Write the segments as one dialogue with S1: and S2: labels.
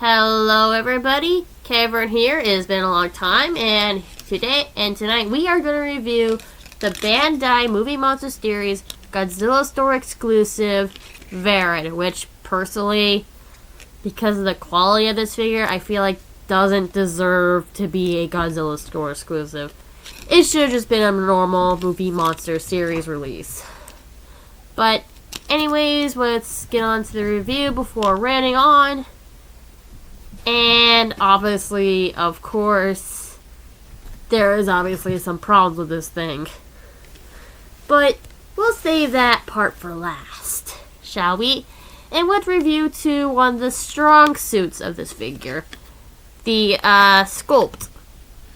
S1: Hello everybody, Katyvern here. It has been a long time, and tonight we are going to review the Bandai Movie Monster Series Godzilla Store exclusive Varan, which personally, because of the quality of this figure, I feel like doesn't deserve to be a Godzilla Store exclusive. It should have just been a normal Movie Monster Series release. But anyways, let's get on to the review before ranting on. And obviously, of course, there is obviously some problems with this thing. But we'll save that part for last, shall we? And let's review to one of the strong suits of this figure. The sculpt.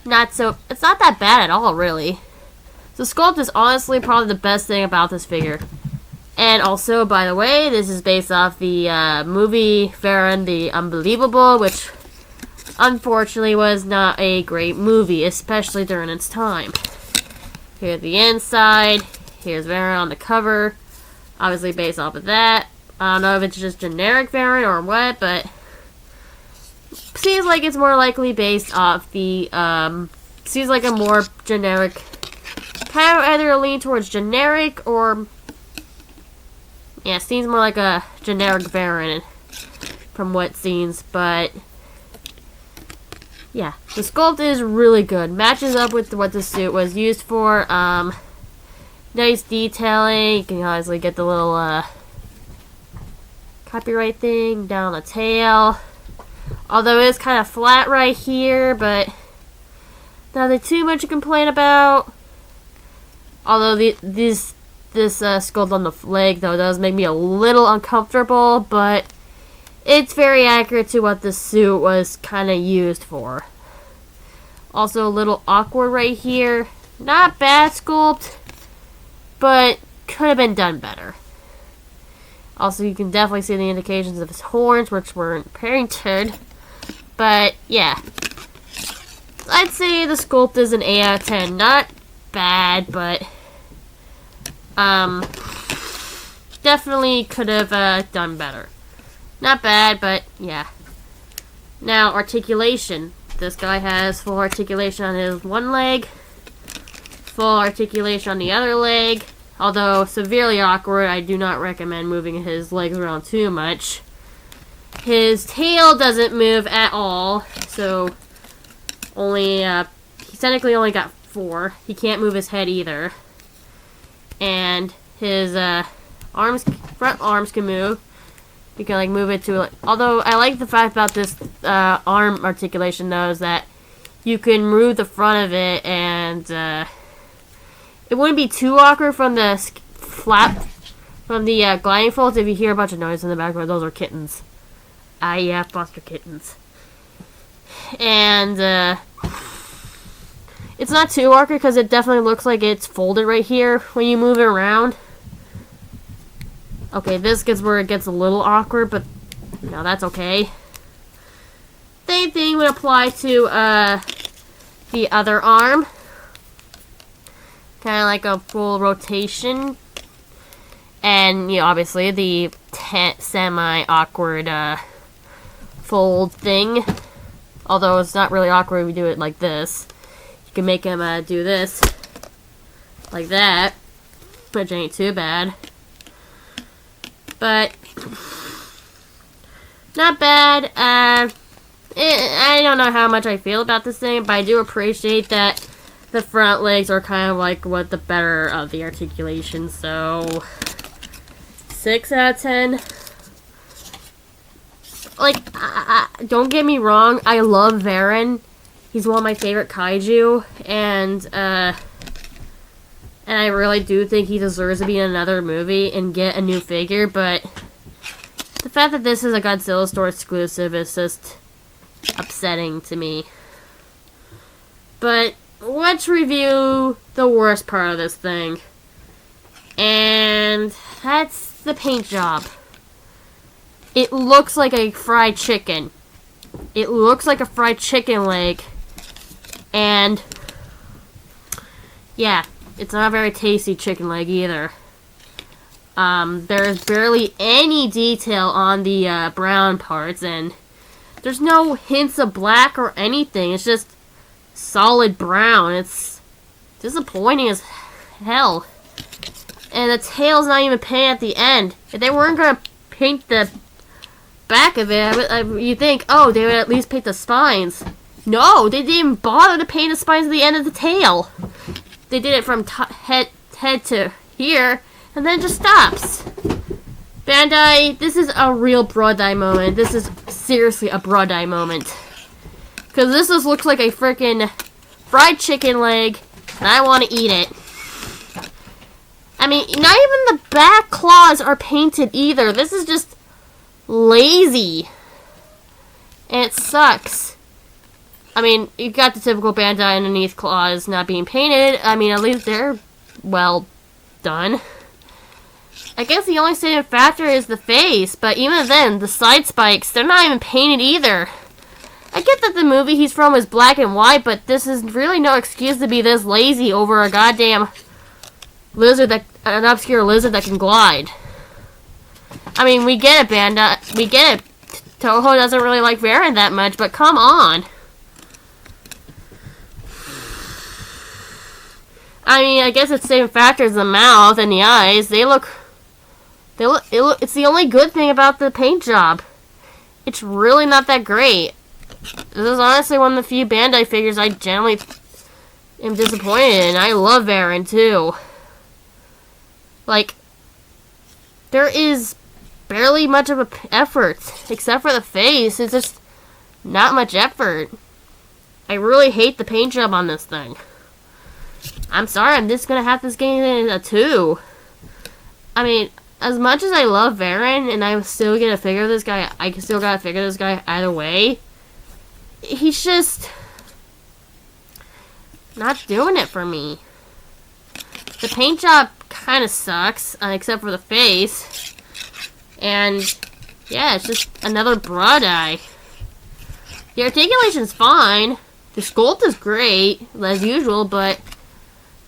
S1: It's not that bad at all, really. The sculpt is honestly probably the best thing about this figure. And also, by the way, this is based off the movie Varan the Unbelievable, which unfortunately was not a great movie, especially during its time. Here's the inside. Here's Varan on the cover. Obviously based off of that. I don't know if it's just generic Varan or what, but seems like it's more likely based off the, seems like a more generic, kind of either lean towards generic or, yeah, it seems more like a generic Varan from what it seems, but yeah, the sculpt is really good. Matches up with what the suit was used for. Nice detailing. You can obviously get the little copyright thing down the tail. Although it is kind of flat right here, but nothing too much to complain about. Although this sculpt on the leg, though, does make me a little uncomfortable, but it's very accurate to what the suit was kind of used for. Also a little awkward right here. Not bad sculpt, but could have been done better. Also, you can definitely see the indications of his horns, which weren't painted. But, yeah. I'd say the sculpt is an 8 out of 10. Not bad, but definitely could have done better. Not bad, but yeah. Now, articulation. This guy has full articulation on his one leg, full articulation on the other leg. Although severely awkward, I do not recommend moving his legs around too much. His tail doesn't move at all, so he technically only got 4. He can't move his head either. And his front arms can move. You can move it to, although I like the fact about this arm articulation though is that you can move the front of it and it wouldn't be too awkward from the flap from the gliding folds. If you hear a bunch of noise in the background, those are kittens. Yeah, foster kittens. And it's not too awkward because it definitely looks like it's folded right here when you move it around. Okay, this gets where it gets a little awkward, but no, that's okay. Same thing would apply to the other arm. Kind of like a full rotation. And, you know, obviously the semi-awkward fold thing. Although it's not really awkward if we do it like this. You can make him do this. Like that. Which ain't too bad. But not bad. I don't know how much I feel about this thing, but I do appreciate that the front legs are kind of like what the better of the articulation. So 6 out of 10. Don't get me wrong, I love Varan. He's one of my favorite kaiju, and I really do think he deserves to be in another movie and get a new figure, but the fact that this is a Godzilla Store exclusive is just upsetting to me. But let's review the worst part of this thing. And that's the paint job. It looks like a fried chicken. It looks like a fried chicken leg. And yeah, it's not a very tasty chicken leg either. There's barely any detail on the brown parts, and There's no hints of black or anything. It's just solid brown. It's disappointing as hell. And the tail's not even painted at the end. If they weren't going to paint the back of it, you think, oh, they would at least paint the spines. No, they didn't even bother to paint the spines at the end of the tail. They did it from head to here, and then it just stops. Bandai, this is a real Bandai moment. This is seriously a Bandai moment. Because this just looks like a freaking fried chicken leg, and I want to eat it. I mean, not even the back claws are painted either. This is just lazy. And it sucks. I mean, you got the typical Bandai underneath claws not being painted. I mean, at least they're well done. I guess the only saving factor is the face, but even then, the side spikes, they're not even painted either. I get that the movie he's from is black and white, but this is really no excuse to be this lazy over a goddamn lizard an obscure lizard that can glide. I mean, we get it, Bandai. We get it. Toho doesn't really like Varan that much, but come on. I mean, I guess it's same factors the mouth and the eyes. It's the only good thing about the paint job. It's really not that great. This is honestly one of the few Bandai figures I generally am disappointed in. I love Varan too. Like, there is barely much of an effort, except for the face. It's just not much effort. I really hate the paint job on this thing. I'm sorry, I'm just gonna have this game in a 2. I mean, as much as I love Varan, and I still get to figure this guy, I still gotta figure this guy either way. He's just not doing it for me. The paint job kind of sucks, except for the face. And yeah, it's just another broad eye. The articulation's fine. The sculpt is great, as usual, but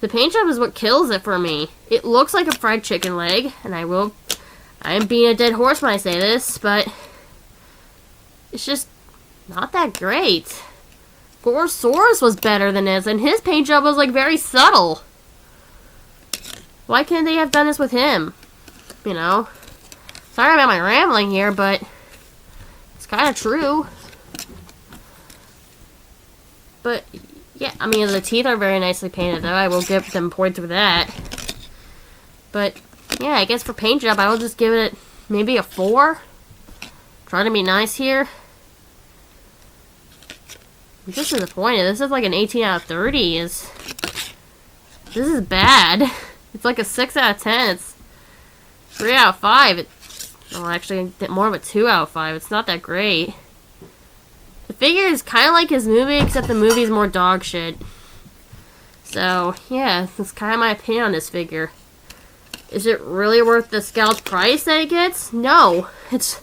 S1: the paint job is what kills it for me. It looks like a fried chicken leg, and I am being a dead horse when I say this, but it's just not that great. Gorosaurus was better than this, and his paint job was like very subtle. Why couldn't they have done this with him? You know? Sorry about my rambling here, but it's kind of true. But yeah, I mean, the teeth are very nicely painted, though. I will give them points for that. But, yeah, I guess for paint job, I will just give it maybe a 4. Try to be nice here. I'm just disappointed. This is like an 18 out of 30. This is bad. It's like a 6 out of 10. It's 3 out of 5. Well, actually, more of a 2 out of 5. It's not that great. The figure is kind of like his movie, except the movie's more dog shit. So, yeah, that's kind of my opinion on this figure. Is it really worth the scalped price that it gets? No. It's,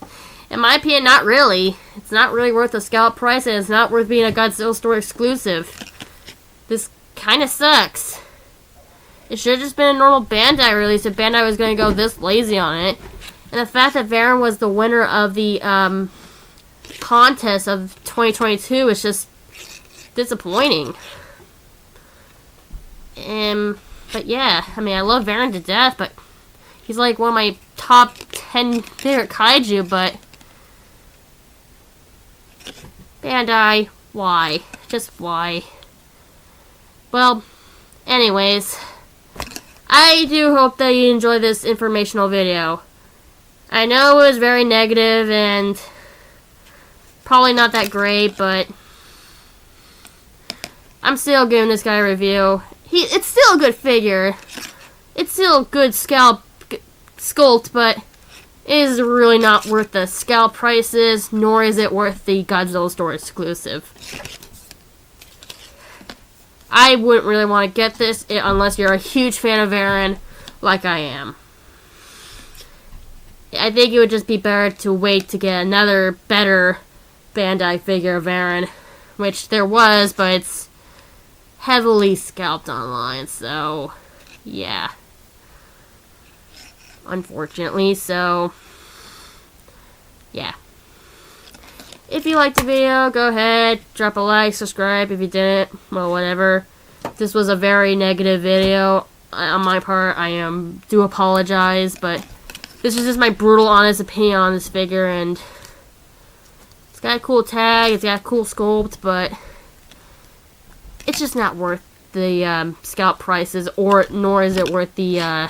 S1: in my opinion, not really. It's not really worth the scalped price, and it's not worth being a Godzilla store exclusive. This kind of sucks. It should have just been a normal Bandai release if Bandai was going to go this lazy on it. And the fact that Varan was the winner of the, contest of 2022 is just disappointing. But yeah, I mean, I love Varan to death, but he's like one of my top 10 favorite kaiju, but Bandai, why? Just why? Well, anyways, I do hope that you enjoy this informational video. I know it was very negative and probably not that great, but I'm still giving this guy a review. It's still a good figure. It's still a good sculpt, but it is really not worth the scalp prices, nor is it worth the Godzilla store exclusive. I wouldn't really want to get this unless you're a huge fan of Varan, like I am. I think it would just be better to wait to get another better Bandai figure of Varan, which there was, but it's heavily scalped online, so yeah. Unfortunately, so yeah. if you liked the video, go ahead, drop a like, subscribe. If you didn't, well, whatever. This was a very negative video on my part. I do apologize, but this is just my brutal, honest opinion on this figure, and it's got a cool tag, it's got a cool sculpt, but it's just not worth the scalp prices, nor is it worth the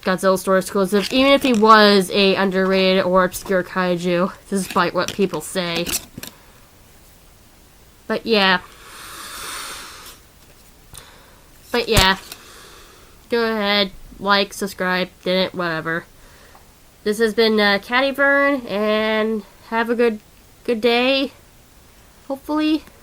S1: Godzilla store exclusive, even if he was a underrated or obscure kaiju, despite what people say. But yeah. Go ahead, like, subscribe, didn't, whatever. This has been Katyvern, and have a good day, hopefully.